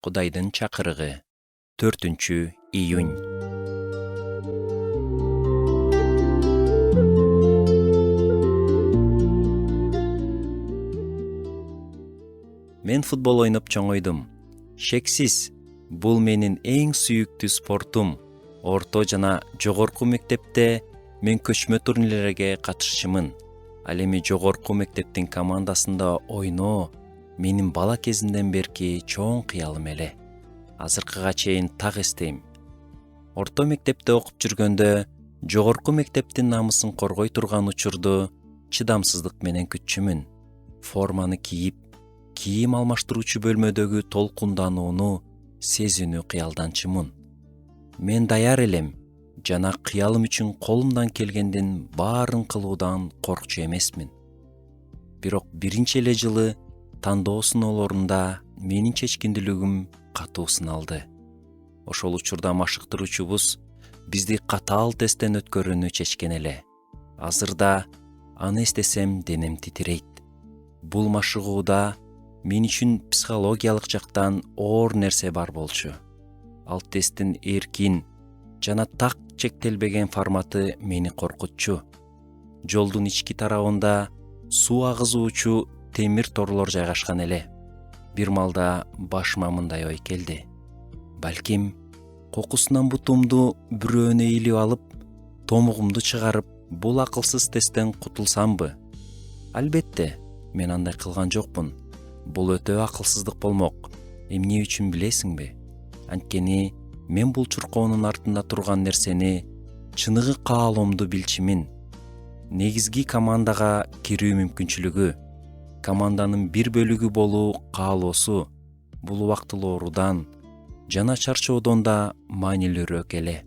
Кудайдын чакырыгы. 4-июнь. Мен футбол ойноп чоңойдум. Шексиз, бул менин эң сүйүктүү спортум. Орто жана жогорку мектепте мен көчмө турнирлерге катышчымын. Ал эми жогорку мектептин командасында ойноо менин бала кезимден берки чоң кыялым эле. Азыркыга чейин так эстейм. Орто мектепте окуп жүргөндө жогорку мектептин намысын коргой турган учурду чыдамсыздык менен күтчүмүн. Форманы кийип, кийим алмаштыруучу бөлмөдөгү толкунданууну сезинүү кыялданчымын. Мен даяр элем жана кыялым үчүн колумдан келгендин баарын кылуудан коркчу эмесмин. Бирок биринчи эле жылы тандоо сыноолорунда менин чечкиндүүлүгүм катуу сыналды. Ошол учурда машыктыруучубуз бизди катаал тесттен өткөрүүнү чечкен эле. Азырда аны эстесем денем титирейт. Бул машыгууда мен үчүн психологиялык жактан оор нерсе бар болчу. Ал тесттин эркин жана так чектелбеген форматы мени коркутчу. Жолдун ички тарабында суу агызуучу темир торлор жайгашкан эле. Бир малда башыма мындай ой келди. Балким кокусунан бутумду бирөөнө илип алып, томугумду чыгарып, бул акылсыз тесттен кутулсамбы? Албетте, мен андай кылган жокмун. Бул өтө акылсыздык болмок. Эмне үчүн билесиңби? Анткени мен бул чуркоонун артында турган нерсени чыныгы каалоомду билчимин. Негизги командага кирүү мүмкүнчүлүгү, команданын бир бөлүгү болуу каалоосу бул убактылуу оорудан жана чарчоодон да маанилүүрөөк эле.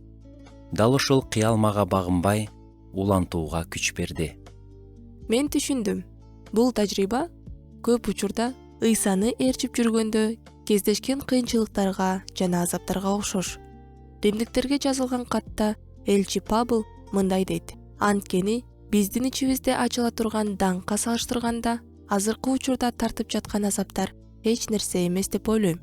Дал ошол кыял мага багынбай, улантууга күч берди. Мен түшүндүм. Бул тажрыйба көп учурда Ыйсаны ээрчип жүргөндө кездешкен кыйынчылыктарга жана азаптарга окшош. Римдиктерге жазылган катта элчи Павыл мындай дейт: анткени биздин ичибизде ачыла турган даңкка салыштырганда азыркы учурда тартып жаткан азаптар эч нерсе эмес деп ойлойм.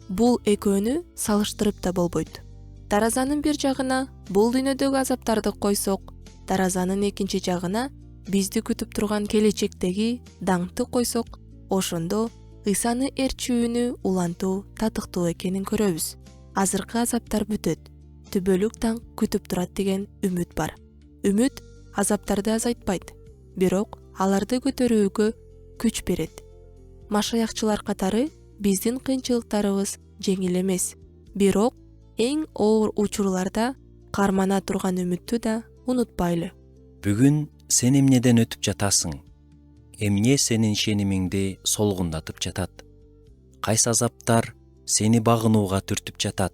Бул экөөнү салыштырып да болбойт. Таразанын бир жагына бул дүйнөдөгү азаптарды койсок, таразанын экинчи жагына бизди күтүп турган келечектеги даңкты койсок, ошондо Ыйсаны ээрчүүнү улантуу татыктуу экенин көрөбүз. Азыркы азаптар бүтөт, түбөлүк даңк күтүп турат деген үмүт бар. Үмүт азаптарды азайтпайт, бирок аларды көтөрүүгө күч берет. Машаякчылар катары биздин кыйынчылыктарыбыз жеңил эмес, бирок эң оор учурларда кармана турган үмүттү да унутпайлы. Бүгүн сен эмнеден өтүп жатасың? Эмне сенин ишенимиңди солгундатып жатат? Кайсы азаптар сени багынууга түртүп жатат?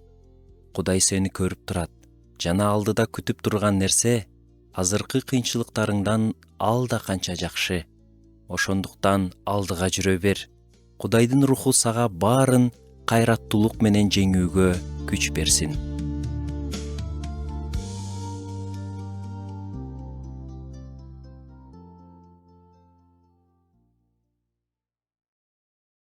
Кудай сени көрүп турат жана алдыда күтүп турган нерсе азыркы кыйынчылыктарыңдан алда канча жакшы. Ошондуктан алдыга жүрө бер. Кудайдын руху сага баарын кайраттуулук менен жеңүүгө күч берсин.